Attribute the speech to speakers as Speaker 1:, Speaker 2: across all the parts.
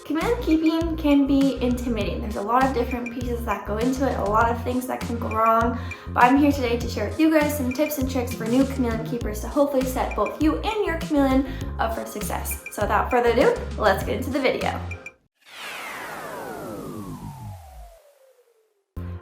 Speaker 1: Chameleon keeping can be intimidating. There's a lot of different pieces that go into it, a lot of things that can go wrong, but I'm here today to share with you guys some tips and tricks for new chameleon keepers to hopefully set both you and your chameleon up for success. So without further ado, let's get into the video.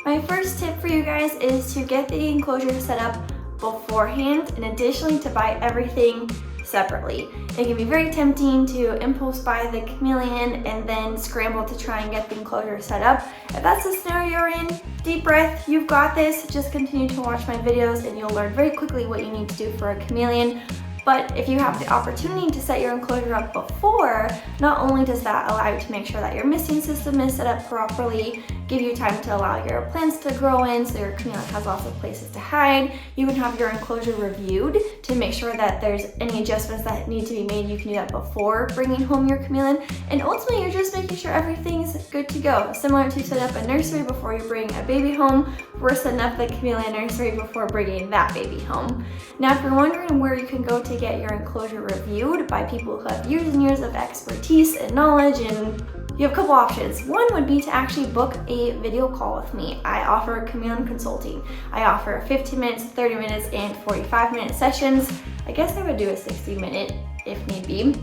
Speaker 1: My first tip for you guys is to get the enclosure set up beforehand, and additionally to buy everything separately. It can be very tempting to impulse buy the chameleon and then scramble to try and get the enclosure set up. If that's the scenario you're in, deep breath, you've got this. Just continue to watch my videos and you'll learn very quickly what you need to do for a chameleon. But if you have the opportunity to set your enclosure up before, not only does that allow you to make sure that your misting system is set up properly, give you time to allow your plants to grow in so your chameleon has lots of places to hide. You can have your enclosure reviewed to make sure that there's any adjustments that need to be made. You can do that before bringing home your chameleon. And ultimately, you're just making sure everything's good to go. Similar to setting up a nursery before you bring a baby home, we're setting up the chameleon nursery before bringing that baby home. Now, if you're wondering where you can go to get your enclosure reviewed by people who have years and years of expertise and knowledge, and you have a couple options. One would be to actually book a video call with me. I offer chameleon consulting. I offer 15 minutes, 30 minutes, and 45-minute sessions. I guess I would do a 60-minute if need be.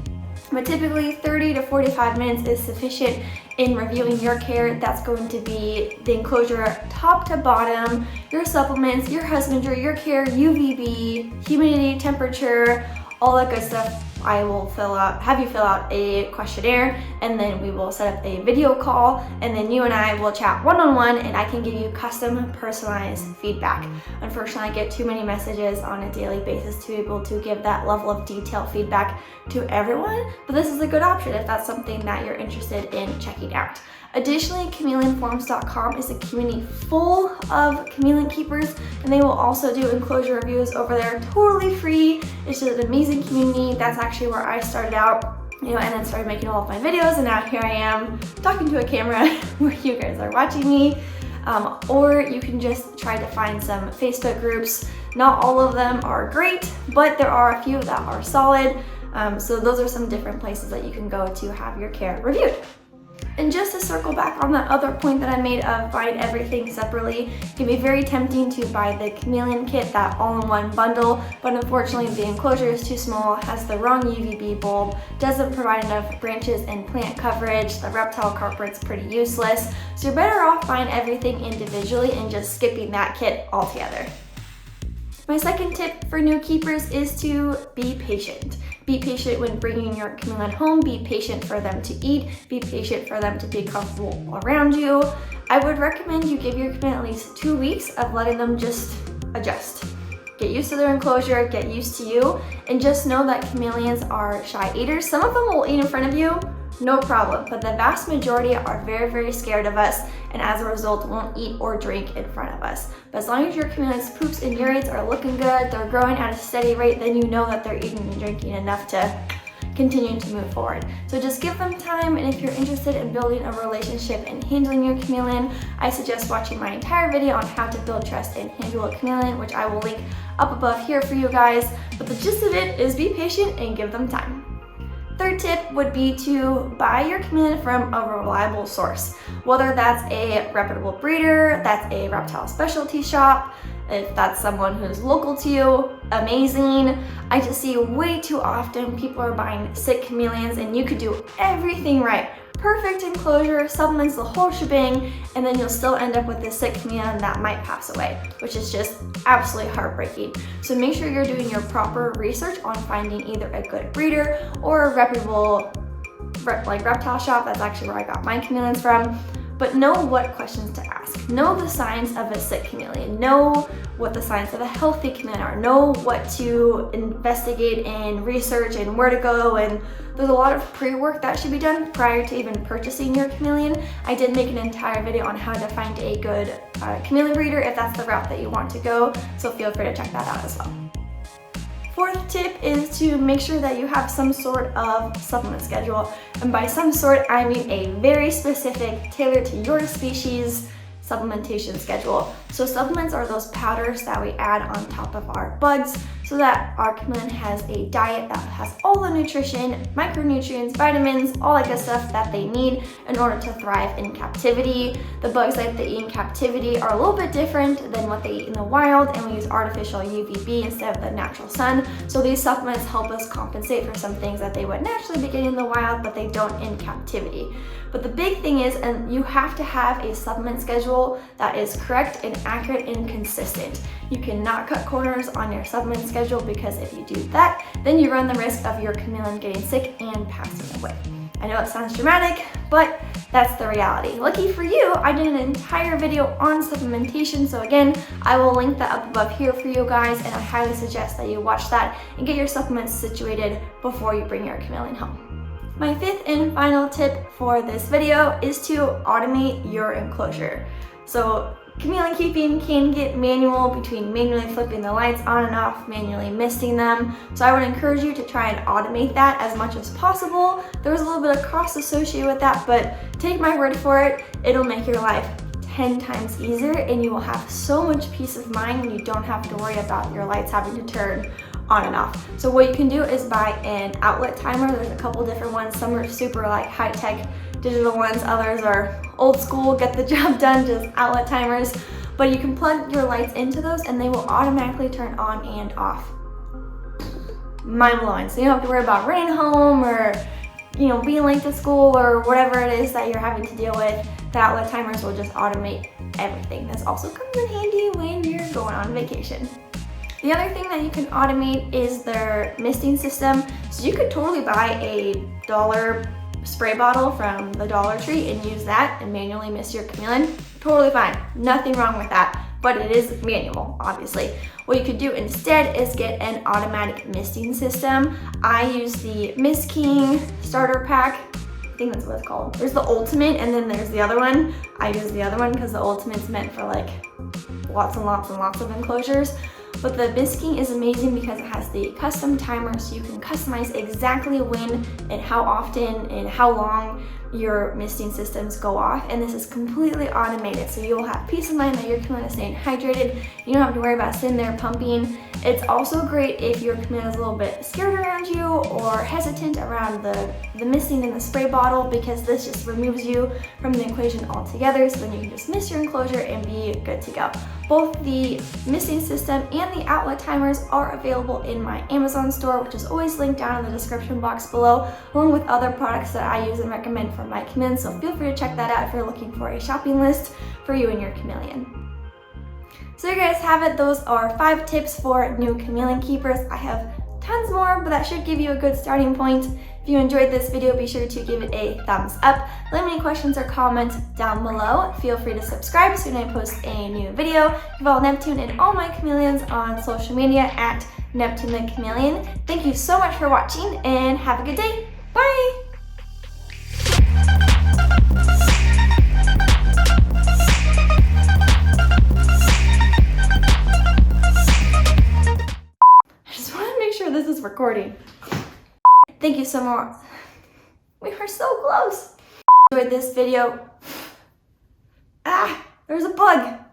Speaker 1: But typically 30 to 45 minutes is sufficient in reviewing your care. That's going to be the enclosure top to bottom, your supplements, your husbandry, your care, UVB, humidity, temperature, all that good stuff. I will have you fill out a questionnaire, and then we will set up a video call, and then you and I will chat one-on-one, and I can give you custom personalized feedback. Unfortunately, I get too many messages on a daily basis to be able to give that level of detailed feedback to everyone, but this is a good option if that's something that you're interested in checking out. Additionally, ChameleonForums.com is a community full of chameleon keepers, and they will also do enclosure reviews over there totally free. It's just an amazing community. That's actually where I started out, and then started making all of my videos, and now here I am talking to a camera where you guys are watching me. Or you can just try to find some Facebook groups. Not all of them are great, but there are a few that are solid. So those are some different places that you can go to have your care reviewed. And just to circle back on that other point that I made of buying everything separately, it can be very tempting to buy the chameleon kit, that all-in-one bundle, but unfortunately the enclosure is too small, has the wrong UVB bulb, doesn't provide enough branches and plant coverage, the reptile carpet's pretty useless, so you're better off buying everything individually and just skipping that kit altogether. My second tip for new keepers is to be patient. Be patient when bringing your chameleon home. Be patient for them to eat. Be patient for them to be comfortable around you. I would recommend you give your chameleon at least 2 weeks of letting them just adjust. Get used to their enclosure, get used to you, and just know that chameleons are shy eaters. Some of them will eat in front of you, no problem, but the vast majority are very, very scared of us, and as a result won't eat or drink in front of us. But as long as your chameleon's poops and urates are looking good, they're growing at a steady rate, then you know that they're eating and drinking enough to continue to move forward. So just give them time, and if you're interested in building a relationship and handling your chameleon, I suggest watching my entire video on how to build trust and handle a chameleon, which I will link up above here for you guys. But the gist of it is be patient and give them time. Third tip would be to buy your chameleon from a reliable source. Whether that's a reputable breeder, that's a reptile specialty shop, if that's someone who's local to you, amazing. I just see way too often people are buying sick chameleons, and you could do everything right. Perfect enclosure, supplements, the whole shebang, and then you'll still end up with this sick chameleon that might pass away, which is just absolutely heartbreaking. So make sure you're doing your proper research on finding either a good breeder or a reputable reptile shop. That's actually where I got my chameleons from. But know what questions to ask. Know the signs of a sick chameleon. Know what the signs of a healthy chameleon are. Know what to investigate and research and where to go. And there's a lot of pre-work that should be done prior to even purchasing your chameleon. I did make an entire video on how to find a good chameleon breeder if that's the route that you want to go. So feel free to check that out as well. Fourth tip is to make sure that you have some sort of supplement schedule. And by some sort, I mean a very specific, tailored to your species supplementation schedule. So supplements are those powders that we add on top of our buds so that our chameleon has a diet that has all the nutrition, micronutrients, vitamins, all that good stuff that they need in order to thrive in captivity. The bugs that they eat in captivity are a little bit different than what they eat in the wild, and we use artificial UVB instead of the natural sun. So these supplements help us compensate for some things that they would naturally be getting in the wild, but they don't in captivity. But the big thing is, and you have to have a supplement schedule that is correct and accurate and consistent. You cannot cut corners on your supplement schedule, because if you do that, then you run the risk of your chameleon getting sick and passing away. I know it sounds dramatic, but that's the reality. Lucky for you, I did an entire video on supplementation, so again, I will link that up above here for you guys, and I highly suggest that you watch that and get your supplements situated before you bring your chameleon home. My fifth and final tip for this video is to automate your enclosure. So chameleon keeping can get manual, between manually flipping the lights on and off, manually misting them. So I would encourage you to try and automate that as much as possible. There's a little bit of cost associated with that, but take my word for it, it'll make your life 10 times easier, and you will have so much peace of mind when you don't have to worry about your lights having to turn on and off. So what you can do is buy an outlet timer. There's a couple different ones. Some are super like high-tech digital ones, others are old school, get the job done, just outlet timers. But you can plug your lights into those and they will automatically turn on and off. Mind blowing. So you don't have to worry about running home or being late to school or whatever it is that you're having to deal with. The outlet timers will just automate everything. This also comes in handy when you're going on vacation. The other thing that you can automate is their misting system. So you could totally buy a $1 spray bottle from the Dollar Tree and use that and manually mist your chameleon. Totally fine, nothing wrong with that, but it is manual, obviously. What you could do instead is get an automatic misting system. I use the Mist King starter pack. I think that's what it's called. There's the Ultimate and then there's the other one. I use the other one because the Ultimate's meant for like lots and lots and lots of enclosures. But the Mist King is amazing because it has the custom timer, so you can customize exactly when and how often and how long your misting systems go off, and this is completely automated, so you'll have peace of mind that your chameleon is staying hydrated. You don't have to worry about sitting there pumping. It's also great if your chameleon is a little bit scared around you or hesitant around the misting in the spray bottle, because this just removes you from the equation altogether, so then you can just mist your enclosure and be good to go. Both the misting system and the outlet timers are available in my Amazon store, which is always linked down in the description box below, along with other products that I use and recommend for my chameleon, so feel free to check that out if you're looking for a shopping list for you and your chameleon. So you guys have it, those are 5 tips for new chameleon keepers. I have tons more, but that should give you a good starting point. If you enjoyed this video, be sure to give it a thumbs up. Leave me any questions or comments down below. Feel free to subscribe so when I post a new video. You follow Neptune and all my chameleons on social media at Neptune the Chameleon. Thank you so much for watching and have a good day. Bye! This is recording. Thank you so much. We were so close. Enjoyed this video. There's a bug.